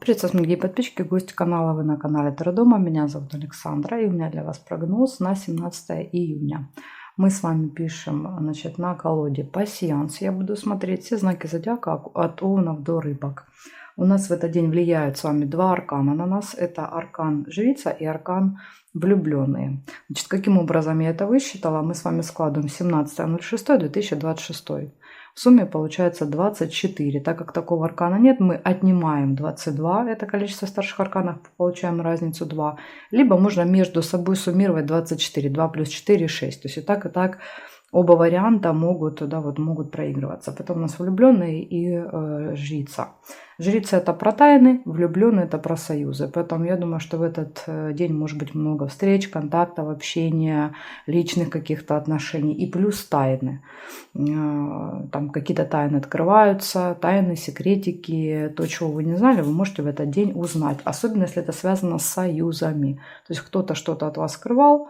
Приветствую, дорогие подписчики, гости канала. Вы на канале Таро-дома. Меня зовут Александра, и у меня для вас прогноз на 17 июня. Мы с вами пишем, значит, на колоде пассианс. Я буду смотреть все знаки зодиака от овнов до рыбок. У нас в этот день влияют с вами два аркана на нас. Это аркан жрица и аркан влюбленные. Значит, каким образом я это высчитала? Мы с вами складываем 17.06.2026. В сумме получается 24. Так как такого аркана нет, мы отнимаем 22. Это количество старших арканов, получаем разницу 2. Либо можно между собой суммировать 24. 2 плюс 4 – 6. То есть и так оба варианта могут, могут проигрываться. Потом у нас влюбленные и жрица. Жрица — это про тайны, влюбленные — это про союзы. Поэтому я думаю, что в этот день может быть много встреч, контактов, общения, личных каких-то отношений. И плюс тайны. Там какие-то тайны открываются, тайны, секретики. То, чего вы не знали, вы можете в этот день узнать. Особенно, если это связано с союзами. То есть кто-то что-то от вас скрывал.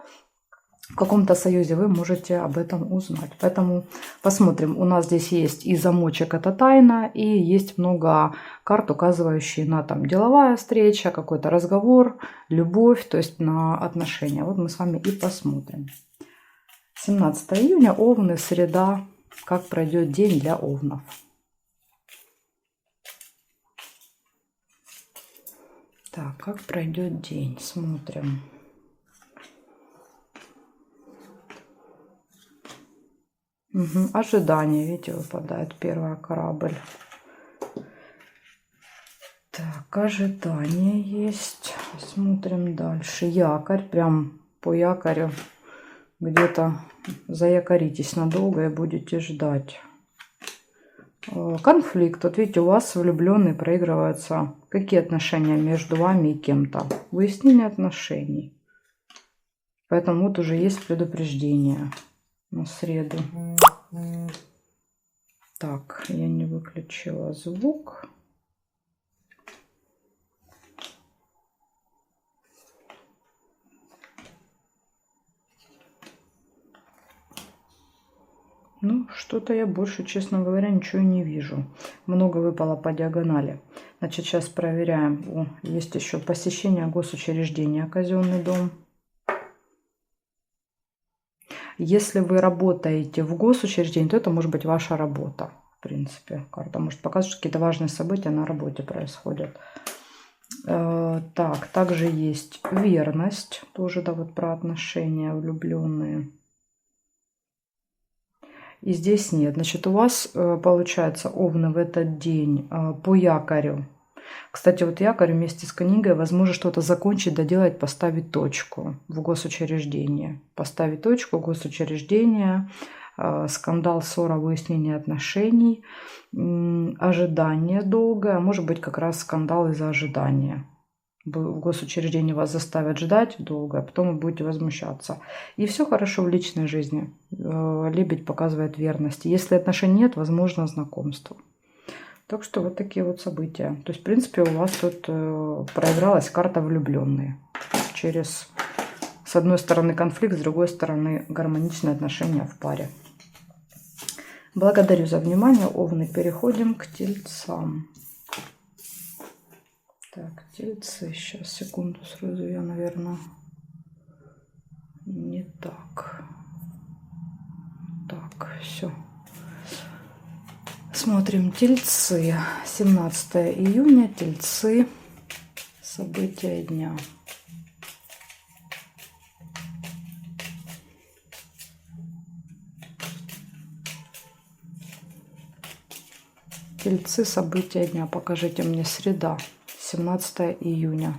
В каком-то союзе вы можете об этом узнать. Поэтому посмотрим. У нас здесь есть и замочек — это тайна, и есть много карт, указывающие на там деловая встреча, какой-то разговор, любовь, то есть на отношения. Вот мы с вами и посмотрим. 17 июня, овны, среда. Как пройдет день для овнов. Так, как пройдет день? Смотрим. Ожидание, видите, выпадает первый корабль. Так, ожидание есть. Смотрим дальше. Якорь, прям по якорю. Где-то заякоритесь надолго и будете ждать. Конфликт. Вот видите, у вас влюбленные проигрываются. Какие отношения между вами и кем-то? Выяснение отношений. Поэтому вот уже есть предупреждение на среду. Так, я не выключила звук. Ну, что-то я больше, честно говоря, ничего не вижу. Много выпало по диагонали. Значит, сейчас проверяем. О, есть еще посещение госучреждения, казенный дом. Если вы работаете в госучреждении, то это может быть ваша работа. В принципе, карта может показывать, что какие-то важные события на работе происходят. Так, также есть верность. Тоже, да, вот про отношения, влюбленные. И здесь нет. Значит, у вас получается, овны, в этот день по якорю. Кстати, вот якорь вместе с книгой, возможно, что-то закончить, доделать, поставить точку в госучреждении. Поставить точку, госучреждение, скандал, ссора, выяснение отношений, ожидание долгое, может быть, как раз скандал из-за ожидания. В госучреждении вас заставят ждать долго, а потом вы будете возмущаться. И все хорошо в личной жизни. Лебедь показывает верность. Если отношений нет, возможно знакомство. Так что вот такие вот события. То есть, в принципе, у вас тут проигралась карта влюбленные. Через, с одной стороны, конфликт, с другой стороны, гармоничные отношения в паре. Благодарю за внимание, овны. Переходим к тельцам. Так, тельцы. Сейчас, секунду, сразу я, наверное, не так. Так, все. Смотрим тельцы. 17 июня, тельцы. События дня. Тельцы, события дня. Покажите мне среда. 17 июня.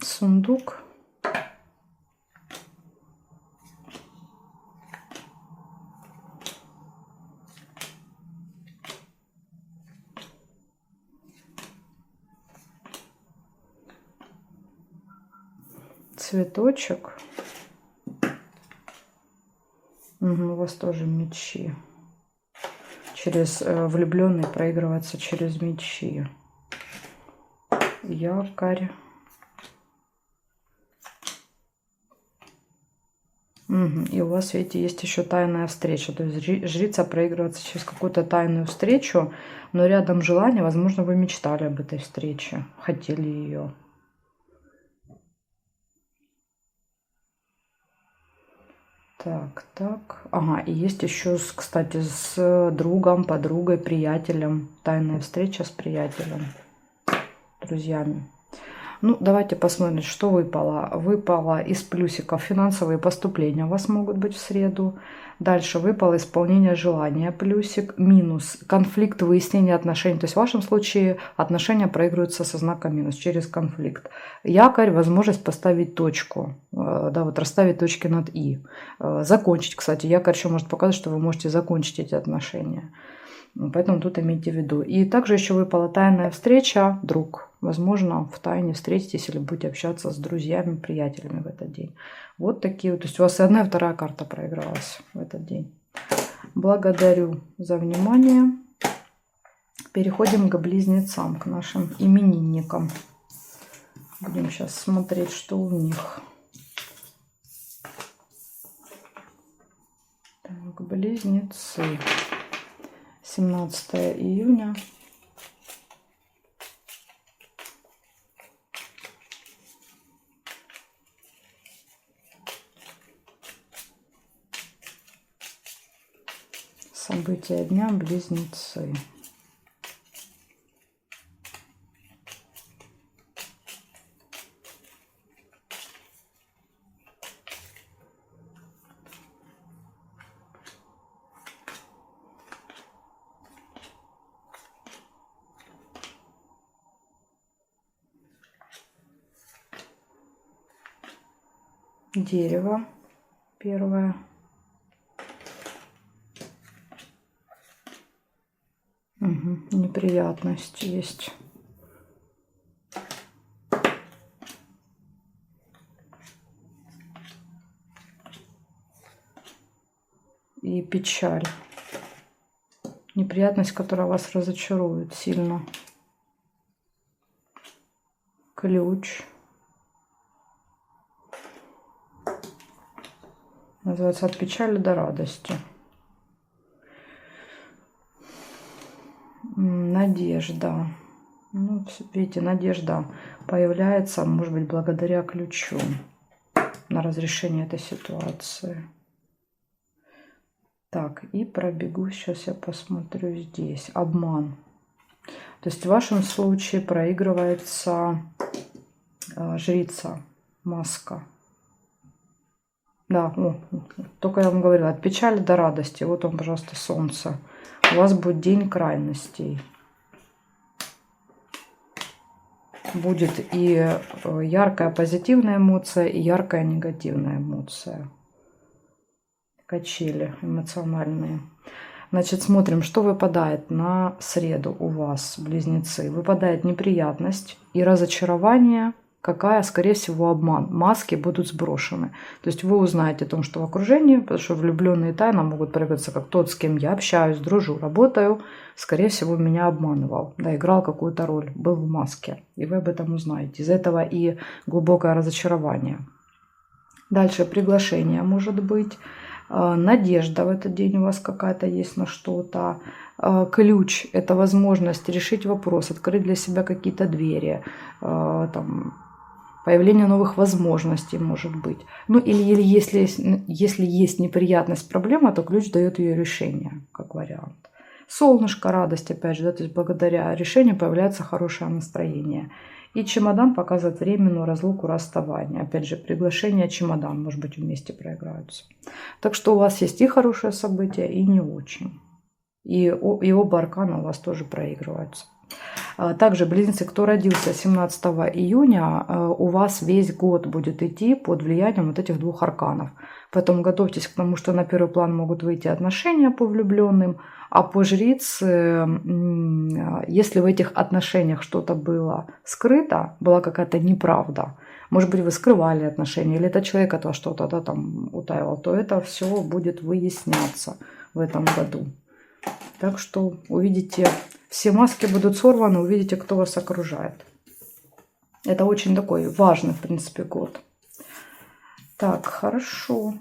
Сундук. Цветочек. У вас тоже мечи. Через влюбленный проигрывается через мечи. Якорь. И у вас, видите, есть еще тайная встреча. То есть жрица проигрывается через какую-то тайную встречу, но рядом желание, возможно, вы мечтали об этой встрече, хотели ее. Так. Ага, и есть еще, кстати, с другом, подругой, приятелем. Тайная встреча с приятелем, друзьями. Ну, давайте посмотрим, что выпало. Выпало из плюсиков финансовые поступления у вас могут быть в среду. Дальше выпало исполнение желания, плюсик. Минус конфликт, выяснение отношений. То есть в вашем случае отношения проигрываются со знаком минус, через конфликт. Якорь, возможность поставить точку. Да, вот расставить точки над «и». Закончить, кстати. Якорь еще может показать, что вы можете закончить эти отношения. Поэтому тут имейте в виду. И также еще выпала тайная встреча, друг. Возможно, в тайне встретитесь или будете общаться с друзьями, приятелями в этот день. Вот такие вот. То есть у вас и одна, и вторая карта проигралась в этот день. Благодарю за внимание. Переходим к близнецам, к нашим именинникам. Будем сейчас смотреть, что у них. Так, близнецы. 17 июня. События дня, близнецы. Дерево первое. Неприятность есть. И печаль. Неприятность, которая вас разочарует сильно. Ключ. Называется «От печали до радости». Надежда. Ну, видите, надежда появляется, может быть, благодаря ключу на разрешение этой ситуации. Так, и пробегу, сейчас я посмотрю здесь. Обман. То есть в вашем случае проигрывается жрица, маска. Да, только я вам говорила, от печали до радости. Вот он, пожалуйста, солнце. У вас будет день крайностей. Будет и яркая позитивная эмоция, и яркая негативная эмоция. Качели эмоциональные. Значит, смотрим, что выпадает на среду у вас, близнецы. Выпадает неприятность и разочарование. Какая, скорее всего, обман. Маски будут сброшены. То есть вы узнаете о том, что в окружении, потому что влюбленные тайно могут проявиться как тот, с кем я общаюсь, дружу, работаю, скорее всего, меня обманывал, да, играл какую-то роль, был в маске. И вы об этом узнаете. Из этого и глубокое разочарование. Дальше приглашение может быть. Надежда в этот день у вас какая-то есть на что-то. Ключ – это возможность решить вопрос, открыть для себя какие-то двери, там, появление новых возможностей может быть. Ну или если есть неприятность, проблема, то ключ дает ее решение, как вариант. Солнышко, радость, опять же, да, то есть благодаря решению появляется хорошее настроение. И чемодан показывает временную разлуку, расставание. Опять же, приглашение, чемодан, может быть, вместе проиграются. Так что у вас есть и хорошее событие, и не очень. И оба аркана у вас тоже проигрываются. Также, близнецы, кто родился 17 июня, у вас весь год будет идти под влиянием вот этих двух арканов. Поэтому готовьтесь к тому, что на первый план могут выйти отношения по влюбленным, а по жрице, если в этих отношениях что-то было скрыто, была какая-то неправда, может быть, вы скрывали отношения, или этот человек от вас что-то, да, там утаивал, то это все будет выясняться в этом году. Так что увидите, все маски будут сорваны, увидите, кто вас окружает. Это очень такой важный, в принципе, год. Так, хорошо.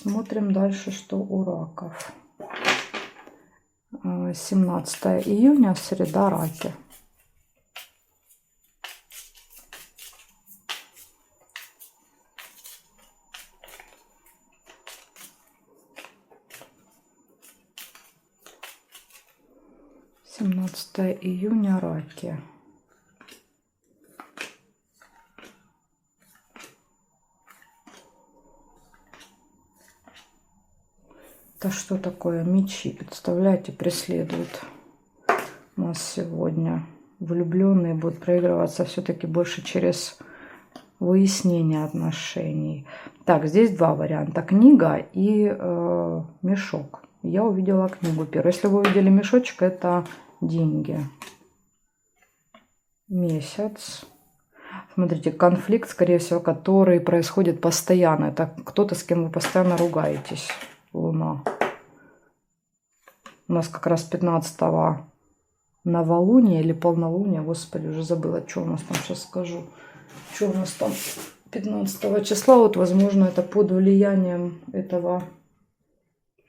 Смотрим дальше, что у раков. 17 июня, среда, раки. Июня, раки. Это что такое? Мечи, представляете, преследуют нас сегодня. Влюбленные будут проигрываться все-таки больше через выяснение отношений. Так, здесь два варианта. Книга и мешок. Я увидела книгу первую. Если вы увидели мешочек, это деньги. Месяц. Смотрите, конфликт, скорее всего, который происходит постоянно. Это кто-то, с кем вы постоянно ругаетесь. Луна. У нас как раз 15-го новолуние или полнолуние. Господи, уже забыла, что у нас там, сейчас скажу. Что у нас там 15 числа. Вот, возможно, это под влиянием этого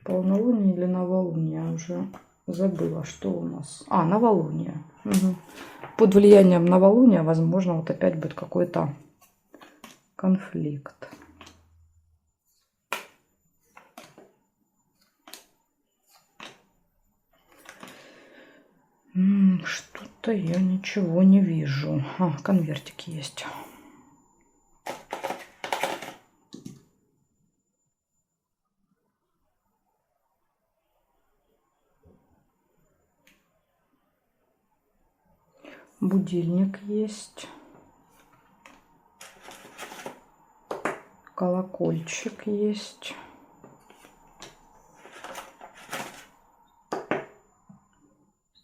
полнолуния или новолуния. Уже забыла, что у нас. А, новолуние. Угу. Под влиянием новолуния, возможно, вот опять будет какой-то конфликт. Что-то я ничего не вижу. А, конвертик есть. Будильник есть. Колокольчик есть.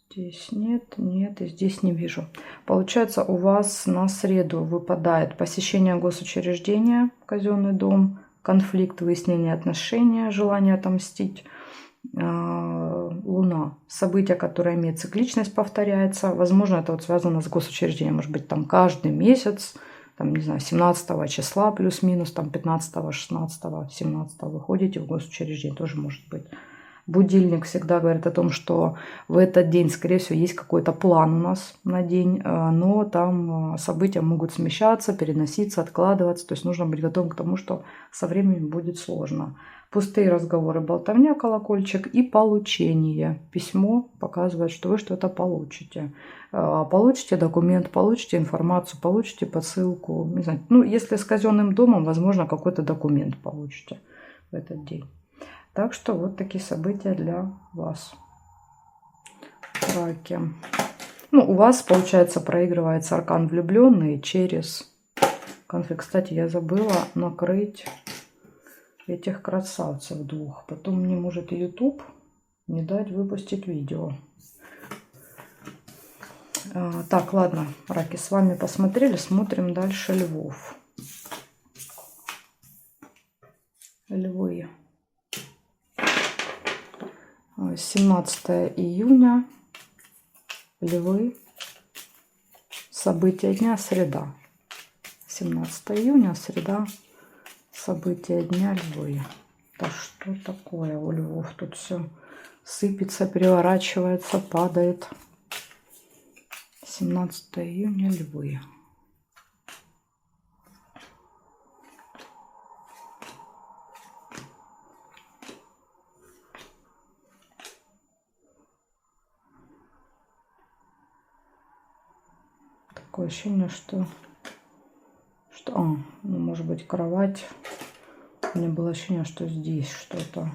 Здесь нет, нет, и здесь не вижу. Получается, у вас на среду выпадает посещение госучреждения, казенный дом, конфликт, выяснение отношений, желание отомстить. Луна. Событие, которое имеет цикличность, повторяется. Возможно, это вот связано с госучреждением. Может быть, там каждый месяц, там, не знаю, 17 числа плюс-минус, там 15, 16, 17 вы ходите в госучреждение. Тоже может быть. Будильник всегда говорит о том, что в этот день, скорее всего, есть какой-то план у нас на день, но там события могут смещаться, переноситься, откладываться. То есть нужно быть готовым к тому, что со временем будет сложно. Пустые разговоры, болтовня, колокольчик и получение. Письмо показывает, что вы что-то получите. Получите документ, получите информацию, получите посылку. Не знаю, ну, если с казенным домом, возможно, какой-то документ получите в этот день. Так что вот такие события для вас, раки. Ну, у вас, получается, проигрывается аркан влюбленный через конфликт. Кстати, я забыла накрыть этих красавцев двух. Потом мне может YouTube не дать выпустить видео. Так, ладно, раки, с вами посмотрели. Смотрим дальше львов. Львы. 17 июня. Львы. События дня, среда. 17 июня, среда. События дня, львы. Да что такое у львов? Тут все сыпется, переворачивается, падает. 17 июня, львы. Такое ощущение, что ну, может быть, кровать. У меня было ощущение, что здесь что-то.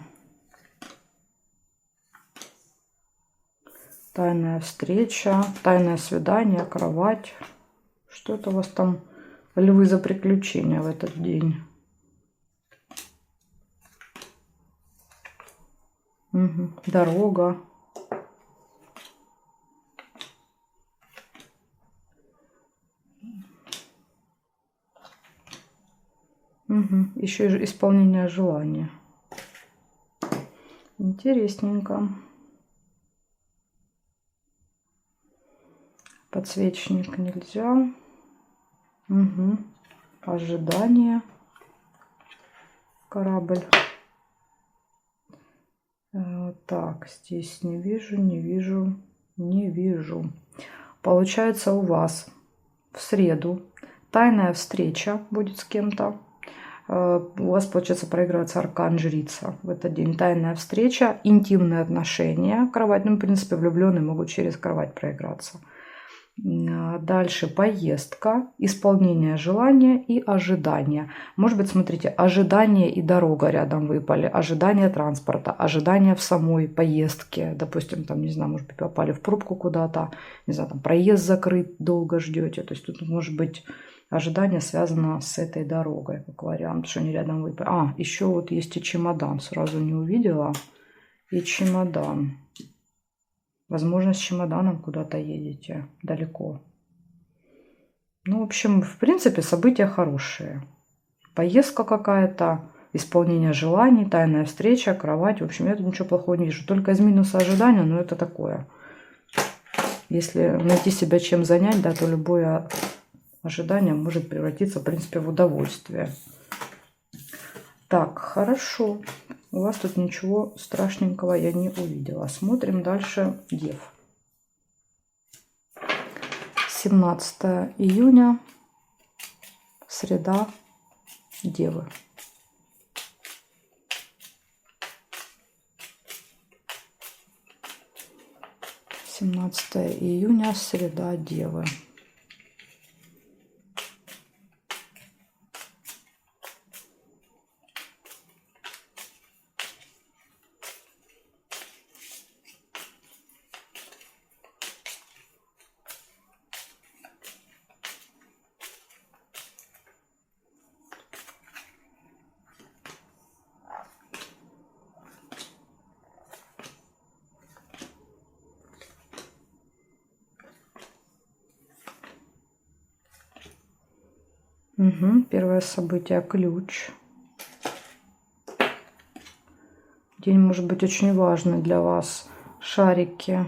Тайная встреча, тайное свидание, кровать. Что это у вас там, львы, за приключения в этот день? Угу. Дорога. Угу. Еще и исполнение желания. Интересненько. Подсвечник нельзя. Угу. Ожидание. Корабль. Так, здесь не вижу, не вижу, не вижу. Получается, у вас в среду тайная встреча будет с кем-то. У вас, получается, проигрывается аркан жрица в этот день. Тайная встреча, интимные отношения, кровать. Ну, в принципе, влюбленные могут через кровать проиграться. Дальше поездка, исполнение желания и ожидания. Может быть, смотрите, ожидание и дорога рядом выпали, ожидание транспорта, ожидание в самой поездке. Допустим, там, не знаю, может быть, попали в пробку куда-то, не знаю, там проезд закрыт, долго ждете. То есть тут может быть ожидание связано с этой дорогой, как вариант, что они рядом выпали. А, еще вот есть и чемодан, сразу не увидела. И чемодан. Возможно, с чемоданом куда-то едете далеко. Ну, в общем, в принципе, события хорошие. Поездка какая-то, исполнение желаний, тайная встреча, кровать. В общем, я тут ничего плохого не вижу. Только из минуса ожидания, но это такое. Если найти себя чем занять, да, то любое ожидание может превратиться, в принципе, в удовольствие. Так, хорошо. У вас тут ничего страшненького я не увидела. Смотрим дальше Дев. 17 июня, среда, Девы. июня, среда, Девы. Угу, первое событие — ключ. День может быть очень важный для вас. Шарики.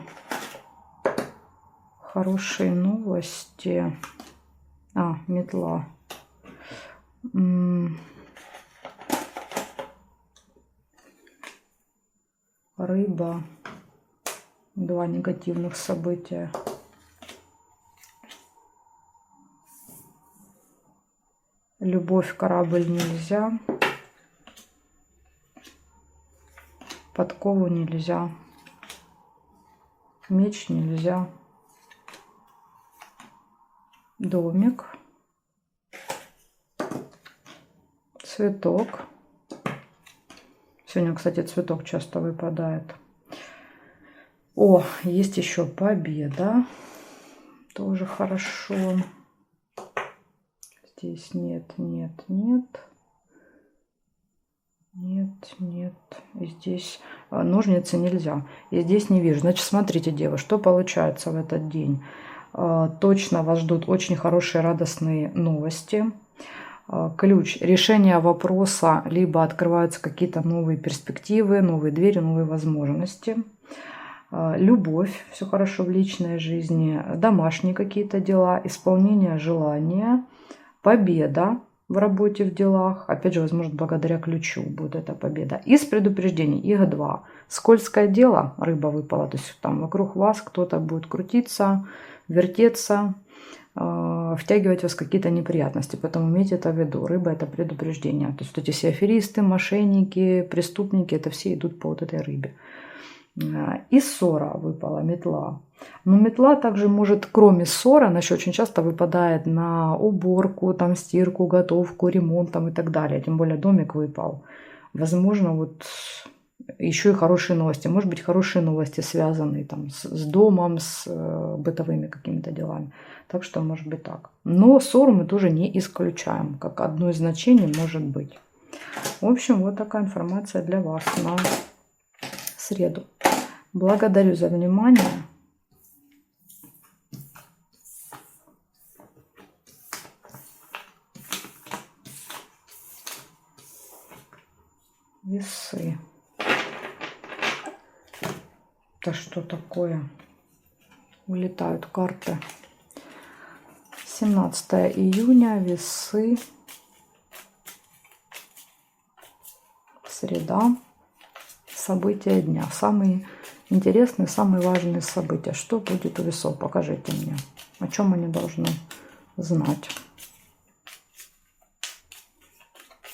Хорошие новости. А, метла. Рыба. Два негативных события. Любовь, корабль нельзя. Подкову нельзя. Меч нельзя. Домик. Цветок. Сегодня, кстати, цветок часто выпадает. О, есть еще победа. Тоже хорошо. Здесь нет, нет, нет. Нет, нет. И здесь ножницы нельзя. И здесь не вижу. Значит, смотрите, девы, что получается в этот день. Точно вас ждут очень хорошие, радостные новости. Ключ. Решение вопроса. Либо открываются какие-то новые перспективы, новые двери, новые возможности. Любовь. Все хорошо в личной жизни. Домашние какие-то дела. Исполнение желания. Победа в работе, в делах. Опять же, возможно, благодаря ключу будет эта победа. Из предупреждений. Их два. Скользкое дело. Рыба выпала. То есть там вокруг вас кто-то будет крутиться, вертеться, втягивать вас в какие-то неприятности. Поэтому имейте это в виду. Рыба — это предупреждение. То есть вот эти все аферисты, мошенники, преступники, это все идут по вот этой рыбе. И ссора выпала, метла. Но метла также может, кроме ссоры, она еще очень часто выпадает на уборку, там, стирку, готовку, ремонт там, и так далее. Тем более домик выпал. Возможно, вот еще и хорошие новости. Может быть, хорошие новости, связанные там, с домом, с бытовыми какими-то делами. Так что может быть так. Но ссору мы тоже не исключаем. Как одно из значений может быть. В общем, вот такая информация для вас на среду. Благодарю за внимание. Весы. Это что такое? Улетают карты. 17 июня, весы. Среда. события дня. Самые интересные, самые важные события. Что будет у весов? Покажите мне. О чем они должны знать.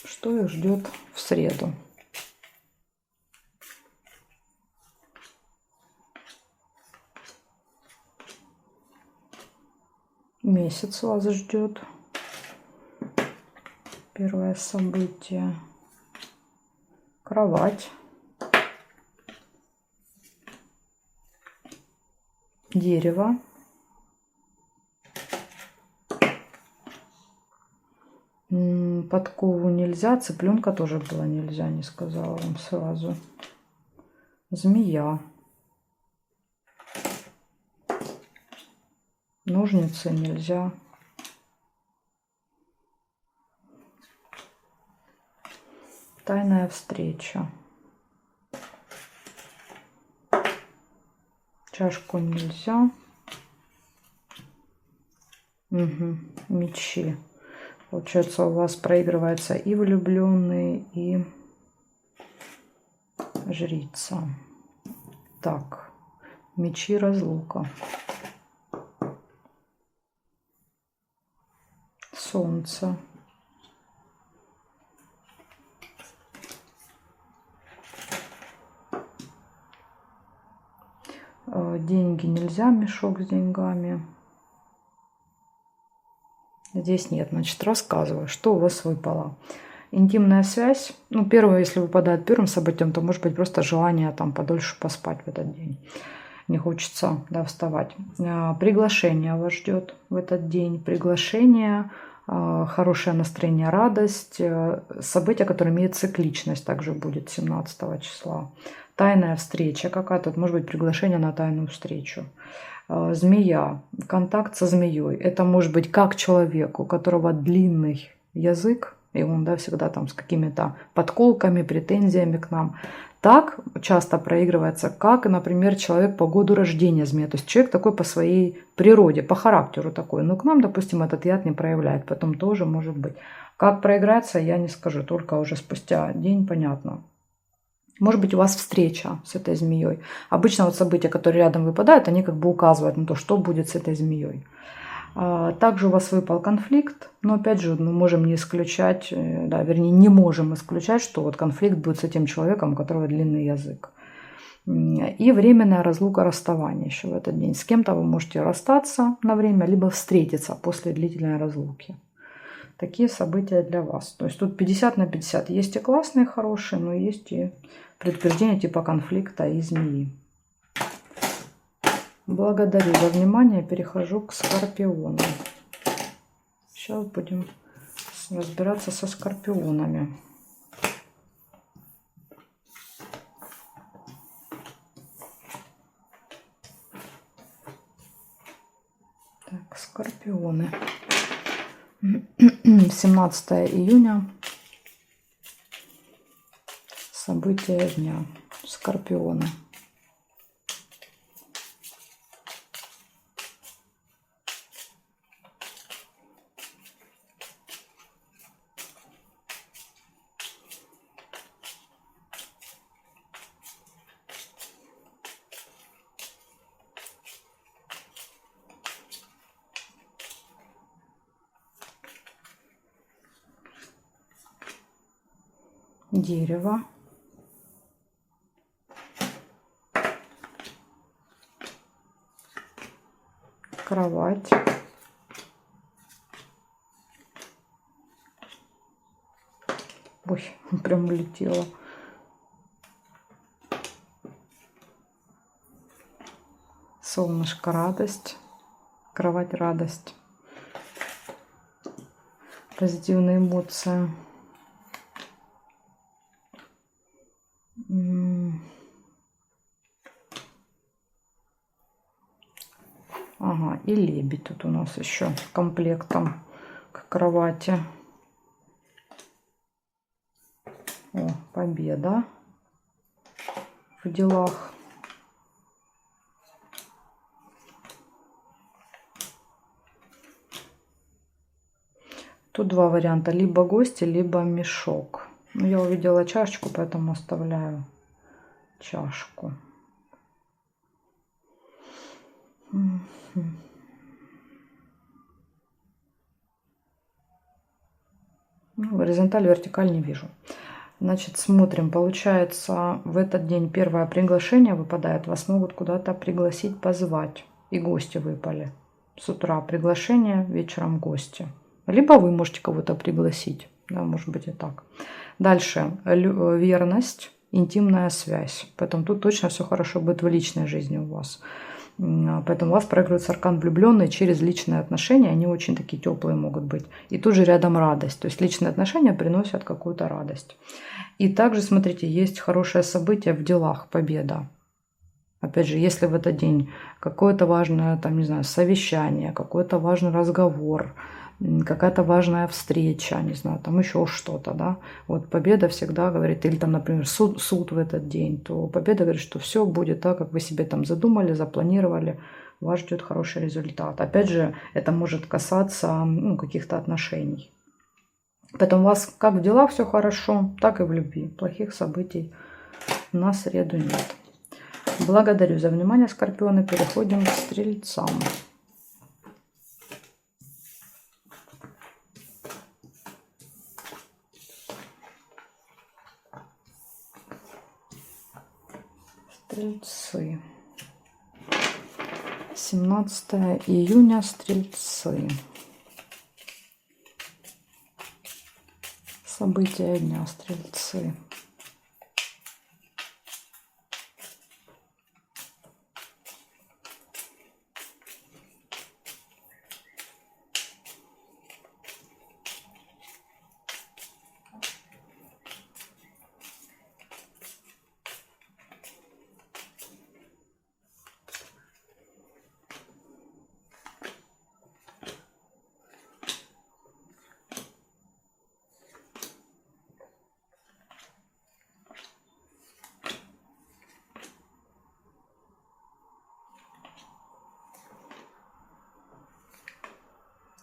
Что их ждет в среду? Месяц вас ждет. Первое событие. Кровать. Дерево. Подкову нельзя. Цыпленка тоже было нельзя, не сказала вам сразу. Змея. Ножницы нельзя. Тайная встреча. Чашку нельзя. Угу. Мечи. Получается, у вас проигрывается и влюбленный, и жрица. Так. Мечи, разлука. Солнце. Деньги нельзя, мешок с деньгами. Здесь нет. Значит, рассказываю, что у вас выпало. Интимная связь. Ну, первое, если выпадает первым событием, то может быть просто желание там подольше поспать в этот день. Не хочется, да, вставать. Приглашение вас ждет в этот день. Приглашение, хорошее настроение, радость. Событие, которое имеет цикличность, также будет 17 числа. Тайная встреча какая-то. Может быть приглашение на тайную встречу. Змея. Контакт со змеей. Это может быть как человек, у которого длинный язык, и он, да, всегда там с какими-то подколками, претензиями к нам. Так часто проигрывается, как, например, человек по году рождения змея. То есть человек такой по своей природе, по характеру такой. Но к нам, допустим, этот яд не проявляет. Потом тоже может быть. Как проиграться, я не скажу. Только уже спустя день понятно. Может быть, у вас встреча с этой змеей. Обычно вот события, которые рядом выпадают, они как бы указывают на то, что будет с этой змеей. Также у вас выпал конфликт, но опять же мы можем не исключать, да, вернее не можем исключать, что вот конфликт будет с этим человеком, у которого длинный язык. И временная разлука, расставание еще в этот день. С кем-то вы можете расстаться на время, либо встретиться после длительной разлуки. Такие события для вас. То есть тут 50 на 50. Есть и классные, хорошие, но есть и предупреждения типа конфликта и змеи. Благодарю за внимание. Перехожу к Скорпиону. Сейчас будем разбираться со Скорпионами. Так, Скорпионы. 17 июня. События дня. Скорпионы. Дерево. Кровать. Ой, прям улетела. Солнышко, радость. Кровать, радость. Позитивные эмоции. Ага, и лебедь тут у нас еще комплектом к кровати. О, победа в делах. Тут два варианта. Либо гости, либо мешок. Ну, я увидела чашечку, поэтому оставляю чашку. Ну, горизонталь, вертикаль не вижу. Значит, смотрим. Получается, в этот день первое приглашение выпадает. Вас могут куда-то пригласить, позвать. И гости выпали. С утра приглашение, вечером гости. Либо вы можете кого-то пригласить. Да, может быть и так. Дальше. Верность, интимная связь. Поэтому тут точно все хорошо будет в личной жизни у вас. Поэтому у вас проигрывается аркан влюбленные через личные отношения. Они очень такие теплые могут быть. И тут же рядом радость. То есть личные отношения приносят какую-то радость. И также, смотрите, есть хорошее событие в делах, победа. Опять же, если в этот день какое-то важное, там, не знаю, совещание, какой-то важный разговор, какая-то важная встреча, не знаю, там еще что-то, да. Вот победа всегда говорит, или там, например, суд в этот день, то победа говорит, что все будет так, как вы себе там задумали, запланировали, вас ждет хороший результат. Опять же, это может касаться, ну, каких-то отношений. Поэтому у вас как в делах все хорошо, так и в любви. Плохих событий на среду нет. Благодарю за внимание, скорпионы. Переходим к стрельцам. Стрельцы. 17 июня, стрельцы. События дня, стрельцы.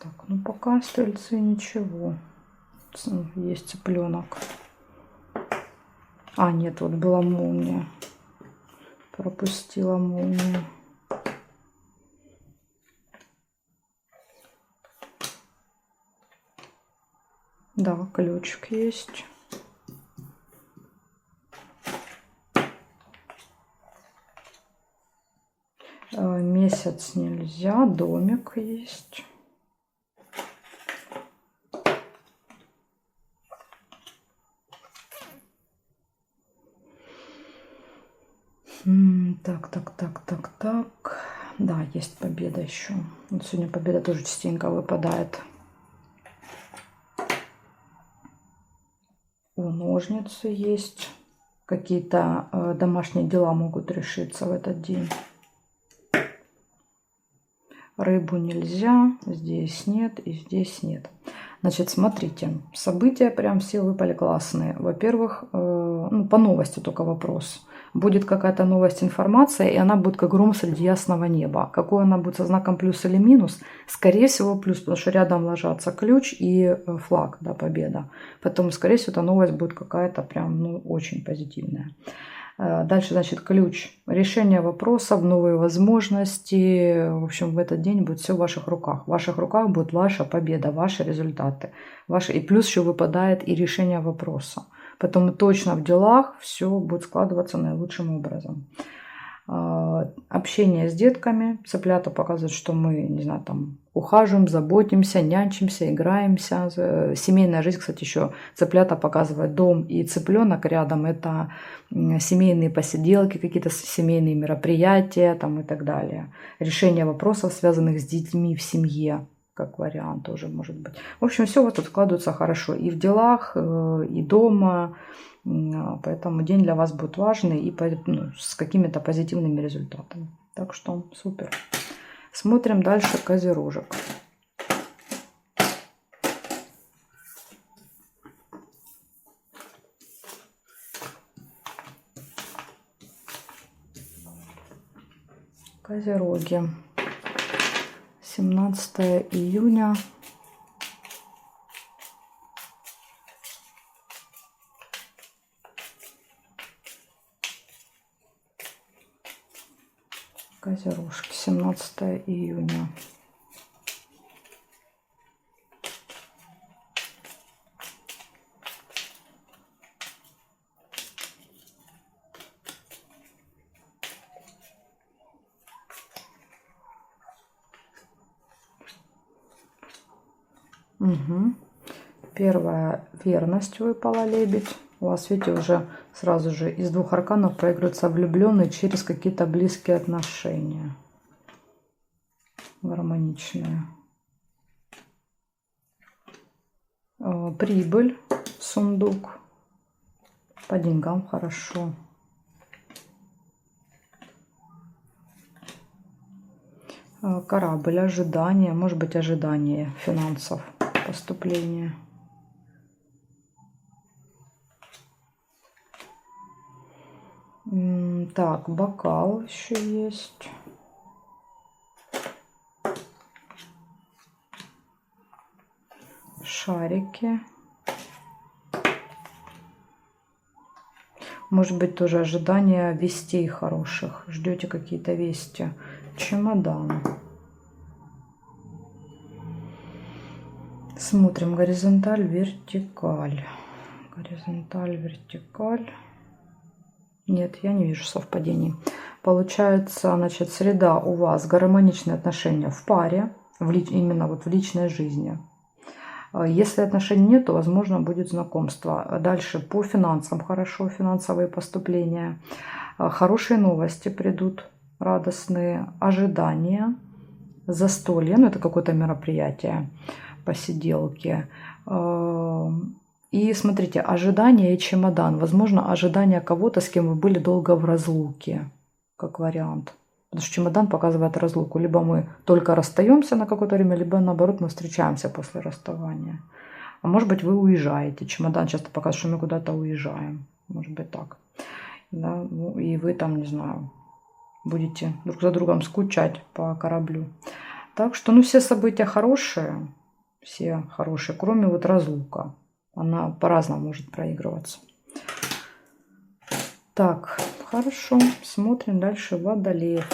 Так, ну пока стрельцы ничего. Есть цыпленок. А, нет, вот была молния. Пропустила молнию. Да, ключик есть. Месяц нельзя, домик есть. Так. Да, есть победа еще. Вот сегодня победа тоже частенько выпадает. О, ножницы есть. Какие-то домашние дела могут решиться в этот день. Рыбу нельзя, здесь нет и здесь нет. Значит, смотрите, события прям все выпали классные. Во-первых, ну, по новости только вопрос. Будет какая-то новость, информация, и она будет как гром среди ясного неба. Какой она будет, со знаком плюс или минус? Скорее всего плюс, потому что рядом ложатся ключ и флаг, да, победа. Поэтому, скорее всего, эта новость будет какая-то прям, ну, очень позитивная. Дальше, значит, ключ. Решение вопросов, новые возможности. В общем, в этот день будет все в ваших руках. В ваших руках будет ваша победа, ваши результаты. Ваши... И плюс еще выпадает и решение вопроса. Поэтому точно в делах все будет складываться наилучшим образом. Общение с детками. Цыплята показывают, что мы, не знаю, там ухаживаем, заботимся, нянчимся, играемся. Семейная жизнь, кстати, еще цыплята показывают. Дом и цыпленок рядом. Это семейные посиделки, какие-то семейные мероприятия там, и так далее. Решение вопросов, связанных с детьми в семье. Как вариант тоже может быть. В общем, все у вас тут складывается хорошо. И в делах, и дома. Поэтому день для вас будет важный и с какими-то позитивными результатами. Так что супер. Смотрим дальше козерожек. Козероги. 17 июня. Козерожки, 17 июня. Угу. Первая верность выпала, лебедь. У вас, видите, уже сразу же из двух арканов проигрывается влюбленный через какие-то близкие отношения. Гармоничные. Прибыль, сундук. По деньгам хорошо. Корабль, ожидание. Может быть, ожидание финансов, поступления. Так, бокал еще есть. Шарики. Может быть, тоже ожидание вестей хороших. Ждете какие-то вести. Чемодан. Смотрим горизонталь, вертикаль. Горизонталь, вертикаль. Нет, я не вижу совпадений. Получается, значит, среда у вас гармоничные отношения в паре, именно вот в личной жизни. Если отношений нет, то, возможно, будет знакомство. Дальше по финансам хорошо, финансовые поступления. Хорошие новости придут, радостные. Ожидания, застолье, ну это какое-то мероприятие, посиделки. И смотрите, ожидание и чемодан. Возможно, ожидание кого-то, с кем вы были долго в разлуке, как вариант. Потому что чемодан показывает разлуку. Либо мы только расстаемся на какое-то время, либо наоборот мы встречаемся после расставания. А может быть, вы уезжаете. Чемодан часто показывает, что мы куда-то уезжаем. Может быть так. Да? Ну, и вы там, не знаю, будете друг за другом скучать по кораблю. Так что, ну, все события хорошие. Все хорошие, кроме вот разлука. Она по-разному может проигрываться. Так, хорошо. Смотрим дальше Водолеев.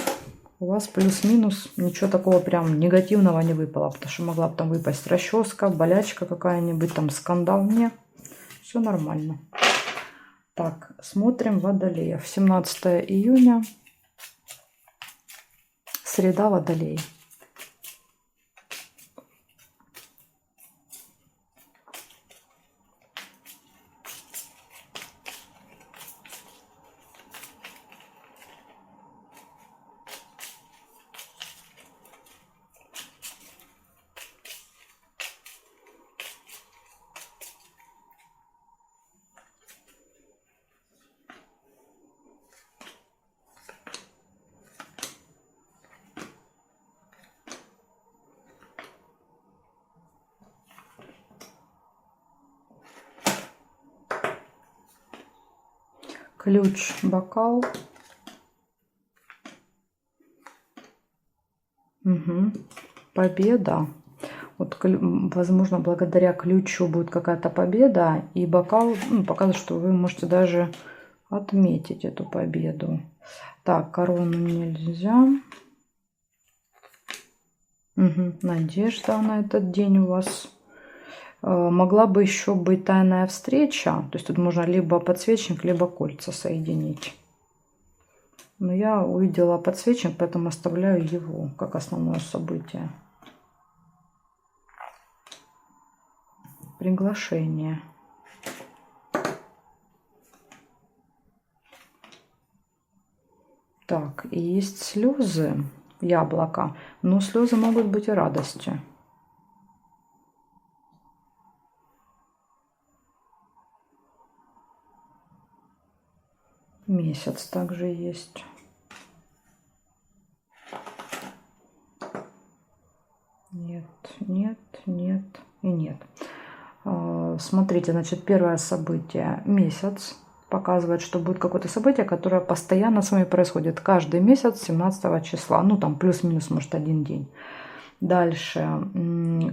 У вас плюс-минус ничего такого прям негативного не выпало. Потому что могла бы там выпасть расческа, болячка какая-нибудь, там скандал. Нет, все нормально. Так, смотрим Водолеев. 17 июня. Среда, Водолей. Ключ, бокал. Угу. Победа. Вот, возможно, благодаря ключу будет какая-то победа. И бокал показывает, что вы можете даже отметить эту победу. Так, корону нельзя. Угу. Надежда на этот день у вас. Могла бы еще быть тайная встреча. То есть тут можно либо подсвечник, либо кольца соединить. Но я увидела подсвечник, поэтому оставляю его как основное событие. Приглашение. Так, и есть слезы, яблоко. Но слезы могут быть и радости. Месяц также есть. Нет, нет, нет и нет. Смотрите, значит, первое событие. Месяц показывает, что будет какое-то событие, которое постоянно с вами происходит. Каждый месяц 17 числа. Ну, там плюс-минус, может, один день. Дальше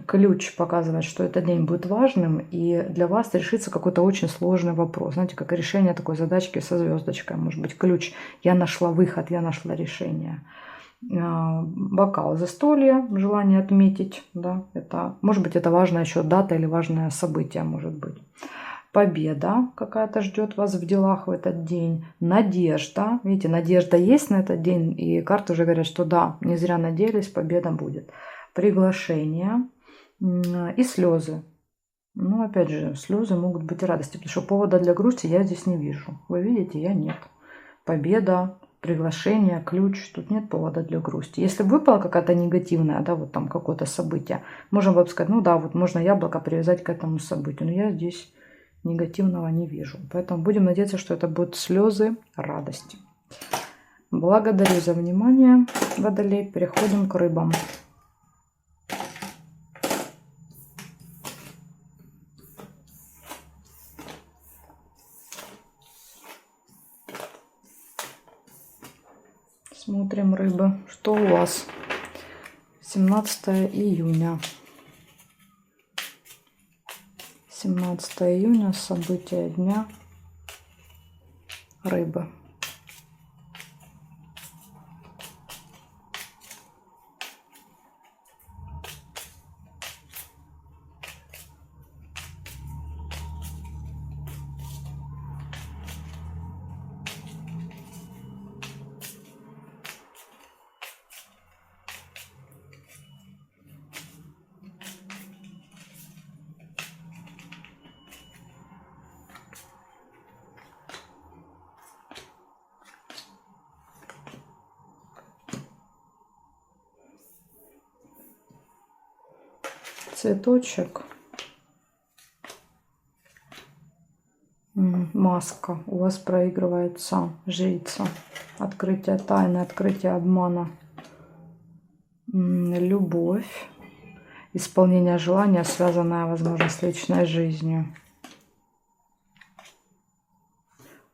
ключ показывает, что этот день будет важным, и для вас решится какой-то очень сложный вопрос. Знаете, как решение такой задачки со звездочкой. Может быть, ключ. Я нашла выход, я нашла решение. Бокал застолья, желание отметить, да, это, может быть, это важная еще дата или важное событие, может быть. Победа какая-то ждет вас в делах в этот день. Надежда. Видите, надежда есть на этот день. И карты уже говорят, что да, не зря надеялись, победа будет. Приглашение и слезы. Ну, опять же, слезы могут быть и радости, потому что повода для грусти я здесь не вижу. Вы видите, я нет. Победа, приглашение, ключ. Тут нет повода для грусти. Если выпала какая-то негативная, да, вот там какое-то событие, можем бы сказать, ну да, вот можно яблоко привязать к этому событию. Но я здесь негативного не вижу. Поэтому будем надеяться, что это будут слезы радости. Благодарю за внимание, Водолей. Переходим к рыбам. Смотрим, рыбы, что у вас. 17 июня. 17 июня, события дня, рыбы. Цветочек. Маска. У вас проигрывается жрица. Открытие тайны, открытие обмана. Любовь. Исполнение желания, связанное, возможно, с личной жизнью.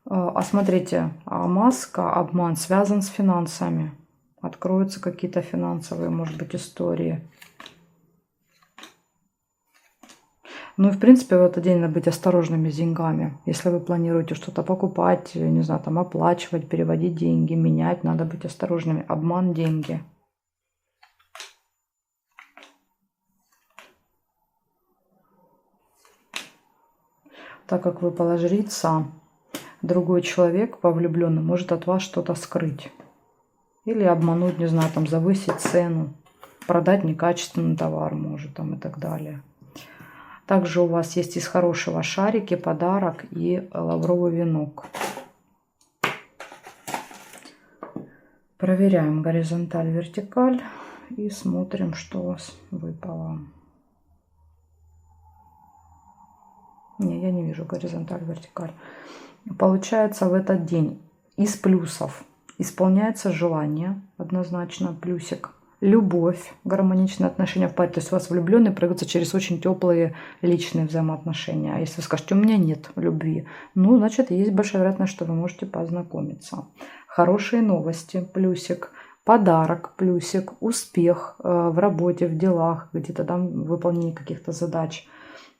А смотрите, маска, обман связан с финансами. Откроются какие-то финансовые, может быть, истории. Ну и в принципе в этот день надо быть осторожными с деньгами. Если вы планируете что-то покупать, не знаю, там оплачивать, переводить деньги, менять, надо быть осторожными. Обман, деньги. Так как выпала жрица, другой человек, повлюбленный, может от вас что-то скрыть. Или обмануть, не знаю, там завысить цену, продать некачественный товар, может, там и так далее. Также у вас есть из хорошего шарики, подарок и лавровый венок. Проверяем горизонталь, вертикаль и смотрим, что у вас выпало. Не, я не вижу горизонталь, вертикаль. Получается, в этот день из плюсов исполняется желание, однозначно плюсик. Любовь, гармоничные отношения в паре. То есть у вас влюбленные пройдутся через очень теплые личные взаимоотношения. А если вы скажете, у меня нет любви, ну, значит, есть большая вероятность, что вы можете познакомиться. Хорошие новости, плюсик. Подарок, плюсик. Успех в работе, в делах, где-то там в выполнении каких-то задач.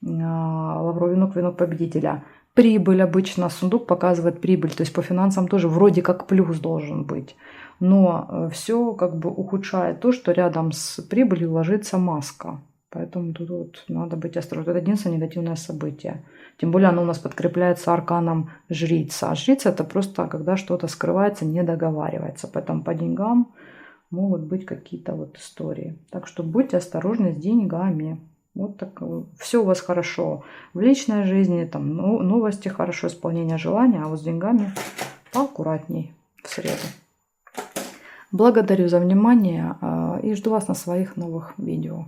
Лавровый венок, венок победителя. Прибыль обычно, сундук показывает прибыль. То есть по финансам тоже вроде как плюс должен быть. Но все как бы ухудшает то, что рядом с прибылью ложится маска. Поэтому тут вот надо быть осторожным. Это единственное негативное событие. Тем более оно у нас подкрепляется арканом жрица. А жрица это просто когда что-то скрывается, не договаривается. Поэтому по деньгам могут быть какие-то вот истории. Так что будьте осторожны с деньгами. Вот так. Все у вас хорошо в личной жизни, там новости хорошо, исполнение желания, а вот с деньгами поаккуратней в среду. Благодарю за внимание и жду вас на своих новых видео.